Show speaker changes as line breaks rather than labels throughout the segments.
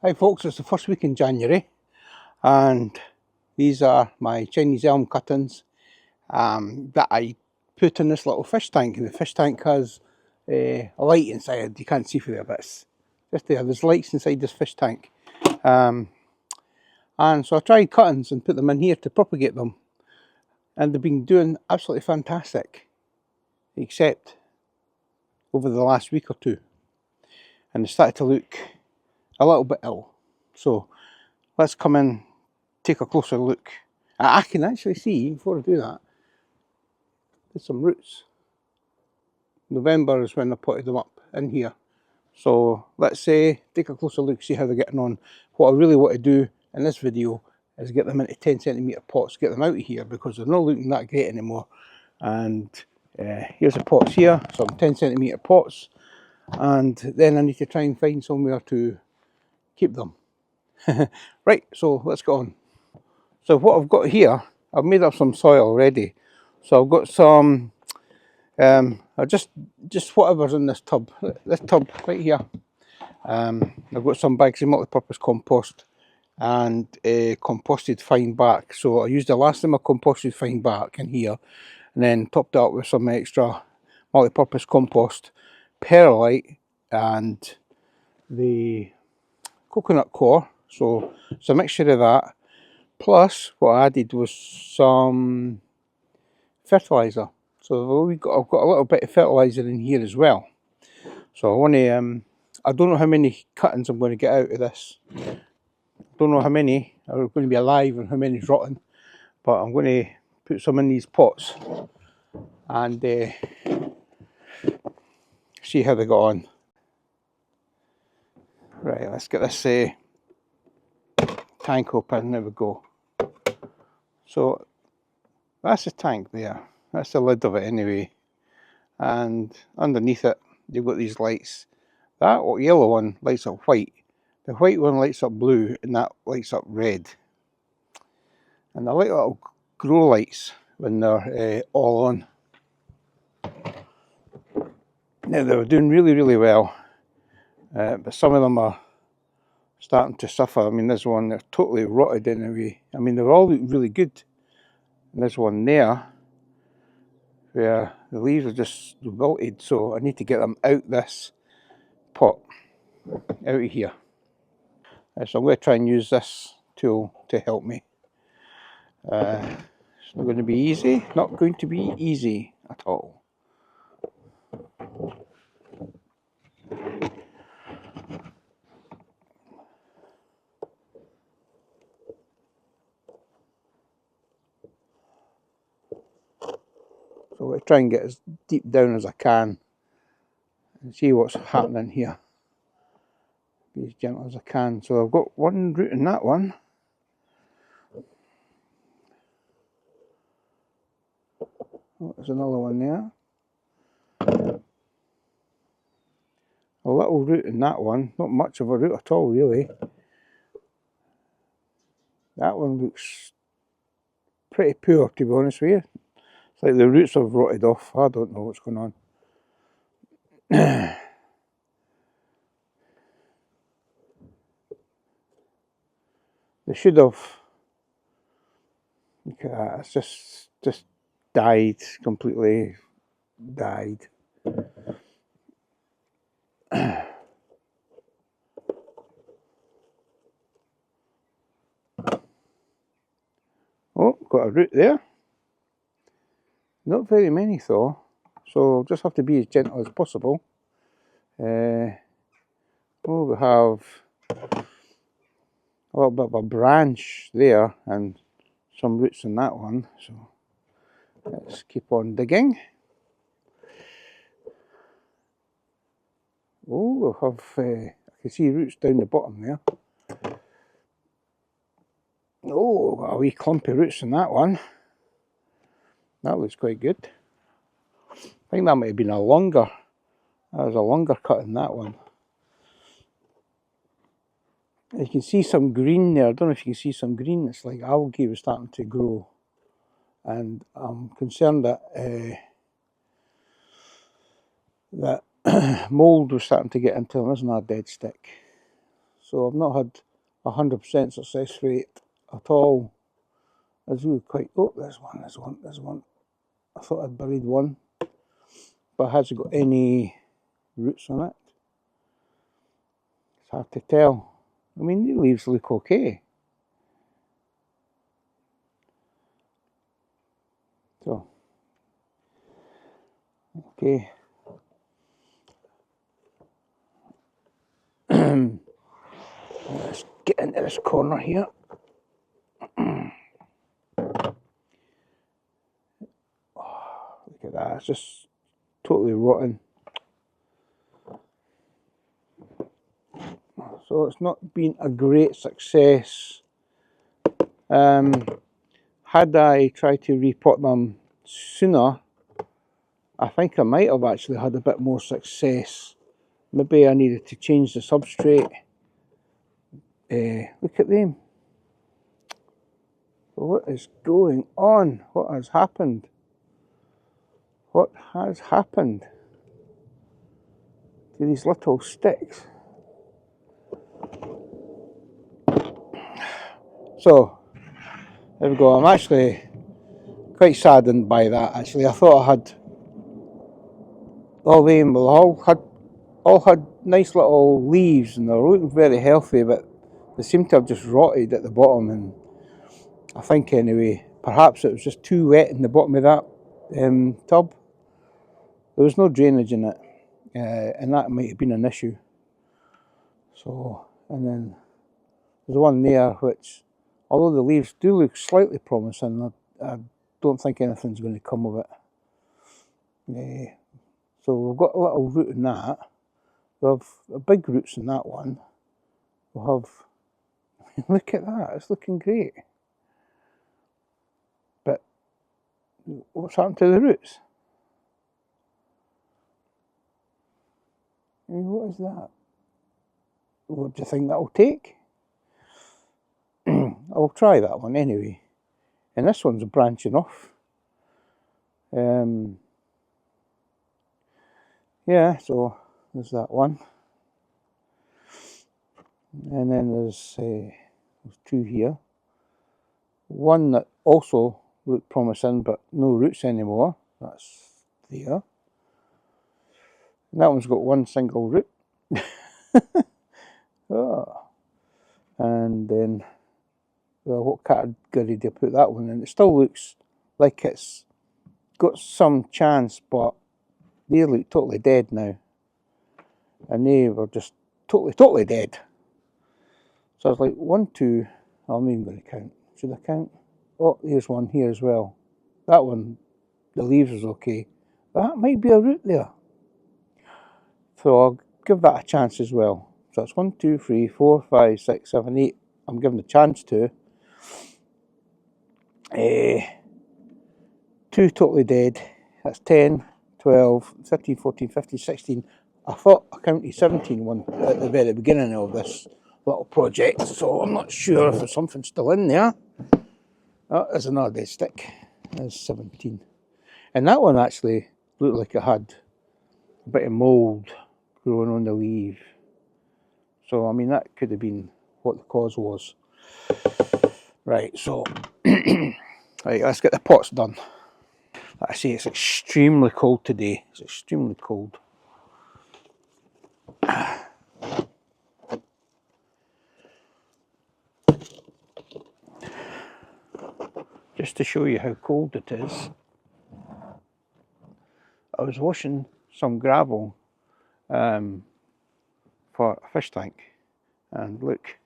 Hi folks, it's the first week in January and these are my Chinese elm cuttings that I put in this little fish tank. And the fish tank has a light inside. You can't see through there, but it's just there. There's lights inside this fish tank. And so I tried cuttings and put them in here to propagate them. And they've been doing absolutely fantastic, except over the last week or two. And they started to look a little bit ill. So let's come in, take a closer look. I can actually see, before I do that, there's some roots. November is when I potted them up in here. So let's take a closer look, see how they're getting on. What I really want to do in this video is get them into 10cm pots, get them out of here because they're not looking that great anymore. And here's the pots here, some 10cm pots. And then I need to try and find somewhere to keep them. Right, so let's go on. So what I've got here, I've made up some soil already. So I've got some, just whatever's in this tub right here. I've got some bags of multi-purpose compost and composted fine bark. So I used the last of my composted fine bark in here and then topped it up with some extra multi-purpose compost, perlite and the coconut core. So it's a mixture of that. Plus, what I added was some fertiliser. So I've got a little bit of fertiliser in here as well. So I want to, I don't know how many cuttings I'm going to get out of this. Don't know how many are going to be alive and how many is rotten. But I'm going to put some in these pots and see how they got on. Right, let's get this tank open. There we go. So that's the tank there. That's the lid of it anyway. And underneath it, you've got these lights. That yellow one lights up white. The white one lights up blue, and that lights up red. And they're like little grow lights when they're all on. Now they were doing really, really well, but some of them are starting to suffer. I mean, this one, they're totally rotted anyway. I mean, they all look really good. And there's one there where the leaves are just wilted, so I need to get them out this pot, out of here. So I'm going to try and use this tool to help me. It's not going to be easy, not going to be easy at all. So I'm going to try and get as deep down as I can and see what's happening here. Be as gentle as I can. So I've got one root in that one. Oh, there's another one there. A little root in that one, not much of a root at all really. That one looks pretty poor, to be honest with you. It's like the roots have rotted off. I don't know what's going on. They should have. Look at that, it's just died, completely died. Oh, got a root there. Not very many though, so I'll just have to be as gentle as possible. Oh, we have a little bit of a branch there and some roots in that one, so let's keep on digging. Oh, we'll have, I can see roots down the bottom there. Oh, got a wee clumpy roots in that one. That looks quite good. I think that might have been that was a longer cut in that one. You can see some green there. I don't know if you can see some green. It's like algae was starting to grow. And I'm concerned that that mould was starting to get into them. Isn't that a dead stick? so I've not had 100% success rate at all. It's really quite, oh, there's one. I thought I'd buried one, but has it got any roots on it? It's hard to tell. I mean, the leaves look okay. So, okay. Let's get into this corner here. Oh, look at that, it's just totally rotten. So it's not been a great success. Had I tried to repot them sooner, I think I might have actually had a bit more success. Maybe I needed to change the substrate. Look at them. What is going on? What has happened? What has happened to these little sticks? So, there we go. I'm actually quite saddened by that, actually. I thought I had all them, all had nice little leaves and they're looking very healthy, but they seem to have just rotted at the bottom. And I think anyway, perhaps it was just too wet in the bottom of that tub. There was no drainage in it, and that might have been an issue. So, and then there's one there which, although the leaves do look slightly promising, I don't think anything's going to come of it. So we've got a little root in that. We have big roots in that one. We'll have, look at that, it's looking great. But what's happened to the roots? I mean, what is that? What do you think that'll take? I'll try that one anyway. And this one's branching off. Yeah, so there's that one. And then there's two here. One that also looked promising, but no roots anymore. That's there. And that one's got one single root. Oh. And then, well, what category do you put that one in? It still looks like it's got some chance, but they look totally dead now. And they were just totally dead. So I was like, 1, 2, I'm not even going to count. Should I count? Oh, here's one here as well. That one, the leaves was okay. That might be a root there. So I'll give that a chance as well. So that's 1, 2, 3, 4, 5, 6, 7, 8. I'm giving a chance to. 2 totally dead. That's 10, 12, 13, 14, 15, 16. I thought I counted 17 one at the very beginning of this little project, so I'm not sure if there's something still in there. Oh, there's another dead stick. There's 17. And that one actually looked like it had a bit of mould growing on the leaf. So, I mean, that could have been what the cause was. Right, so, right, let's get the pots done. Like I say, it's extremely cold today. It's extremely cold. Just to show you how cold it is, I was washing some gravel for a fish tank, and look,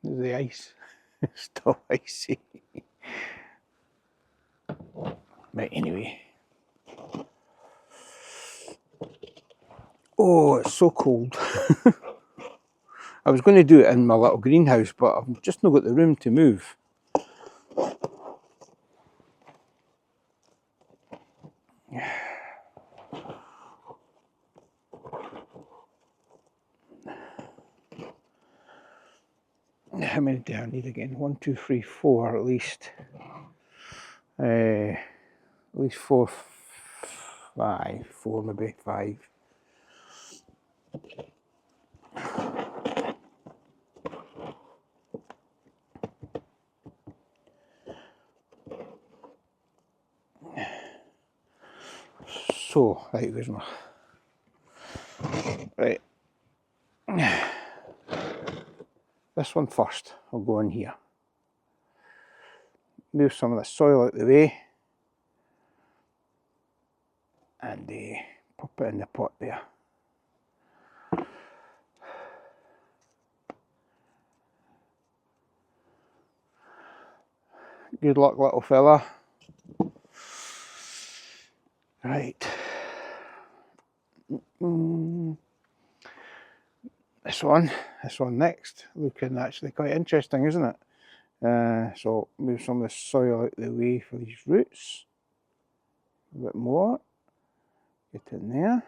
there's the ice. It's still icy. Right, anyway. Oh, it's so cold. I was going to do it in my little greenhouse, but I've just not got the room to move. How many do I need again? 1, 2, 3, 4 at least. At least 4, 5, 4 maybe 5. So, right, where's my... Right. This one first, I'll go in here. Move some of the soil out of the way. And pop it in the pot there. Good luck, little fella. Right. This one next. Looking actually quite interesting, isn't it? So move some of the soil out of the way for these roots. A bit more. Get in there.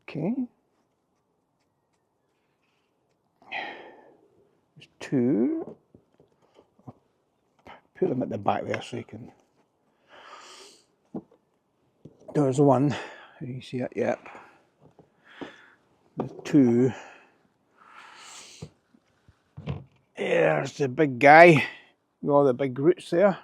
Okay. There's two. I'll put them at the back there so you can... There's one. You see it? Yep. There's two. There's the big guy with all the big roots there.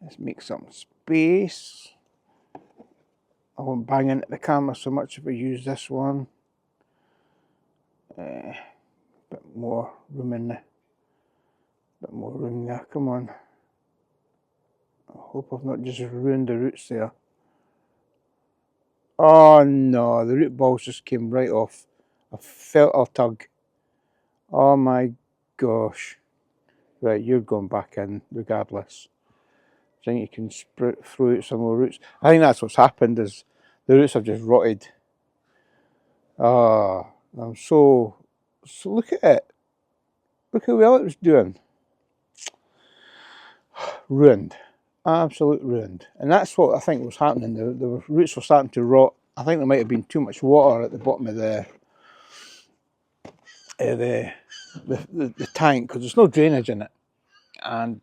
Let's make some space. I won't bang into the camera so much if I use this one. Bit more room in there. Bit more room there, come on. I hope I've not just ruined the roots there. Oh no, the root balls just came right off. I felt a tug. Oh my gosh. Right, you're going back in regardless. Do you think you can throw out some more roots? I think that's what's happened, is the roots have just rotted. Ah, I'm so look at it. Look how well it was doing. Ruined. Absolute ruined. And that's what I think was happening. The roots were starting to rot. I think there might have been too much water at the bottom of the tank, because there's no drainage in it. And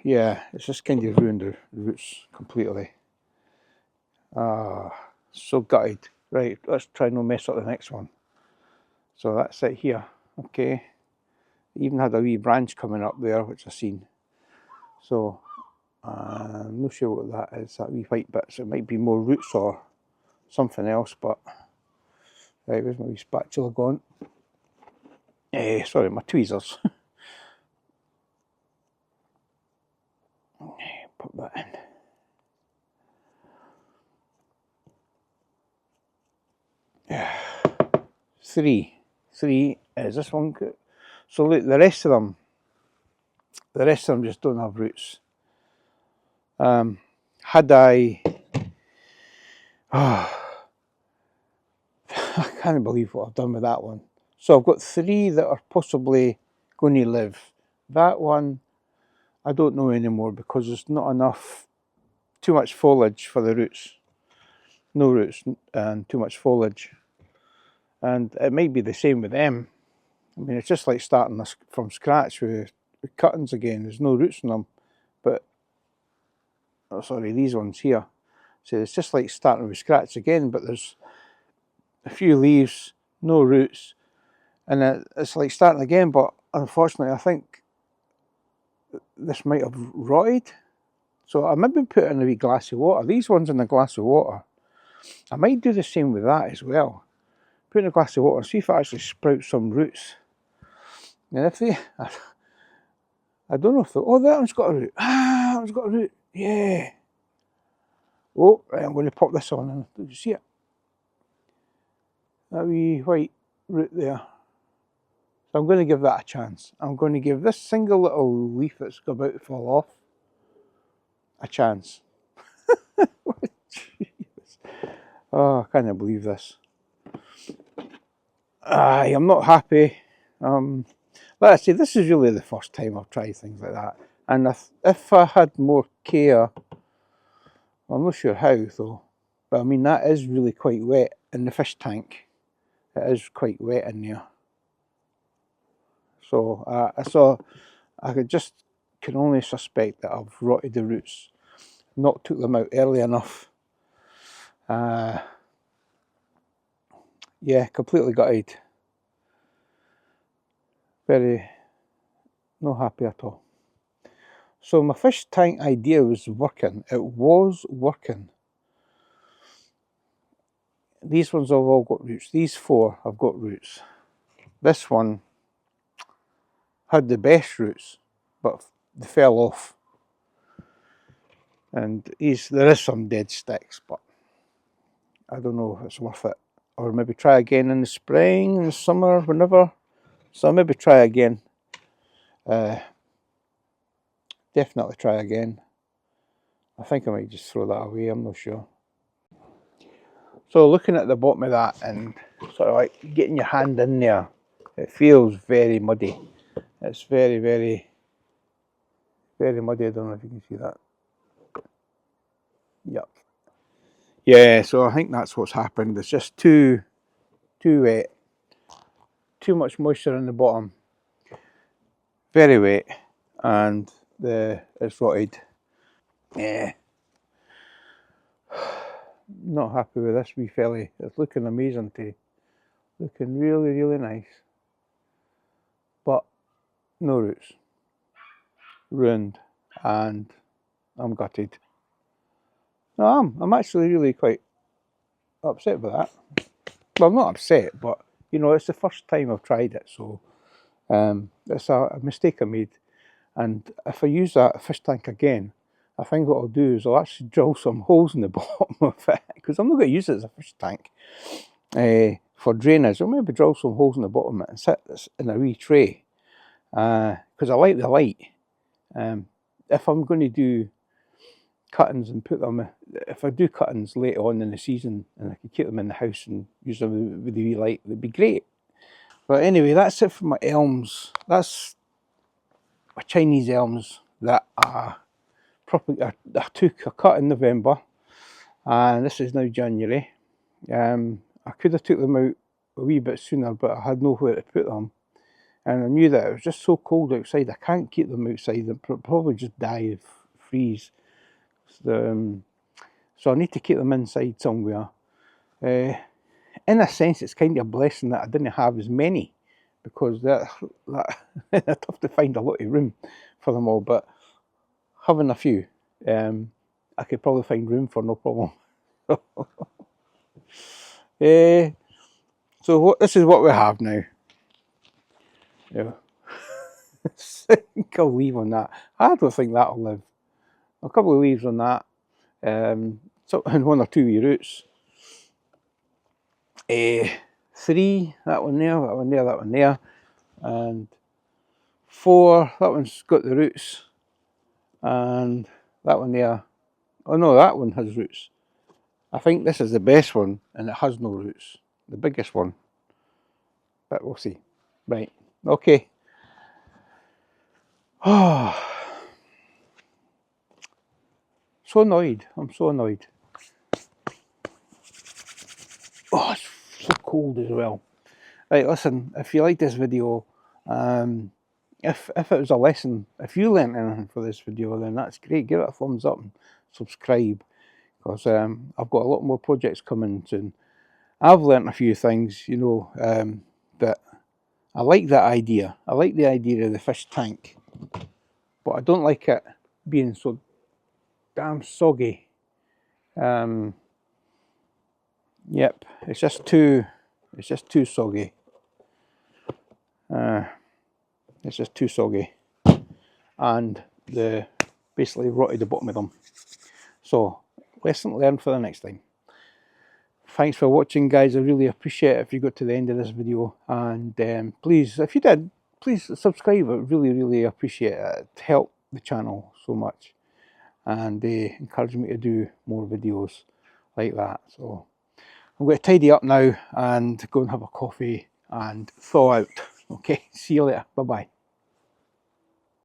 yeah, it's just kind of ruined the roots completely. So gutted. Right, let's try no mess up the next one. So that's it here. Okay. Even had a wee branch coming up there, which I've seen. So I'm not sure what that is, that wee white bit. So it might be more roots or something else, but right, where's my wee spatula gone? Sorry, my tweezers. Put that in. Three is this one good? So look, the rest of them just don't have roots. Had I I can't believe what I've done with that one. So I've got three that are possibly going to live. That one I don't know anymore because there's not enough, too much foliage for the roots. No roots and too much foliage. And it might be the same with them. I mean, it's just like starting this from scratch with cuttings again. There's no roots in them. But, oh, sorry, these ones here. So it's just like starting with scratch again, but there's a few leaves, no roots. And it's like starting again, but unfortunately I think this might have rotted. So I maybe put it in a wee glass of water. These ones in a glass of water. I might do the same with that as well. Put in a glass of water and see if it actually sprouts some roots. And if they, I don't know if they, oh, that one's got a root. Ah, that one's got a root. Yeah. Oh, right, I'm going to pop this on. And did you see it? That wee white root there. So I'm going to give that a chance. I'm going to give this single little leaf that's about to fall off a chance. Oh, I can't believe this. I'm not happy. Like I say, this is really the first time I've tried things like that. And if I had more care, I'm not sure how though, but I mean that is really quite wet in the fish tank. It is quite wet in there. So I can only suspect that I've rotted the roots, not took them out early enough. yeah, completely gutted. Very not happy at all. So my fish tank idea was working. It was working. These ones have all got roots. These 4 have got roots. This one had the best roots, but they fell off. And there is some dead sticks, but I don't know if it's worth it. Or maybe try again in the spring, in the summer, whenever. So I'll maybe try again. Definitely try again. I think I might just throw that away, I'm not sure. So looking at the bottom of that and sort of like getting your hand in there, it feels very muddy. It's very, very, very muddy. I don't know if you can see that. Yep. Yeah, so I think that's what's happened. It's just too wet. Too much moisture in the bottom. Very wet. And it's rotted. Yeah. Not happy with this wee felly. It's looking amazing too. Looking really, really nice. But no roots. Ruined. And I'm gutted. No, I'm actually really quite upset with that. Well, I'm not upset, but you know, it's the first time I've tried it, so it's a mistake I made. And if I use that fish tank again, I think what I'll do is I'll actually drill some holes in the bottom of it, because I'm not going to use it as a fish tank for drainage. I'll maybe drill some holes in the bottom of it and set this in a wee tray, because I like the light. If I'm going to do cuttings and put them, if I do cuttings later on in the season and I can keep them in the house and use them with the wee light, it'd be great. But anyway, that's it for my elms. That's my Chinese elms that I took a cut in November, and this is now January. I could have took them out a wee bit sooner, but I had nowhere to put them, and I knew that it was just so cold outside. I can't keep them outside; they'll probably just die of freeze. So I need to keep them inside somewhere. In a sense, it's kind of a blessing that I didn't have as many, because they're tough to find a lot of room for them all. But having a few, I could probably find room for no problem. So this is what we have now. Yeah. I'll leave on that. I don't think that'll live. A couple of leaves on that. And 1 or 2 wee roots. 3, that one there, that one there, that one there. And 4, that one's got the roots. And that one there, oh no, that one has roots. I think this is the best one, and it has no roots. The biggest one. But we'll see. Right, okay. Oh, so annoyed. I'm so annoyed. Oh, it's so cold as well. Right, listen, if you like this video, if it was a lesson, if you learnt anything for this video, then that's great. Give it a thumbs up and subscribe, because I've got a lot more projects coming soon. I've learnt a few things, you know, that I like that idea. I like the idea of the fish tank, but I don't like it being so damn soggy. Yep, it's just too soggy. It's just too soggy, and the basically rotted the bottom of them. So lesson learned for the next time. Thanks for watching, guys. I really appreciate it if you got to the end of this video, and please, if you did, please subscribe. I really appreciate it. It helped the channel so much, and encourage me to do more videos like that. So I'm going to tidy up now and go and have a coffee and thaw out. Okay, see you later. Bye bye.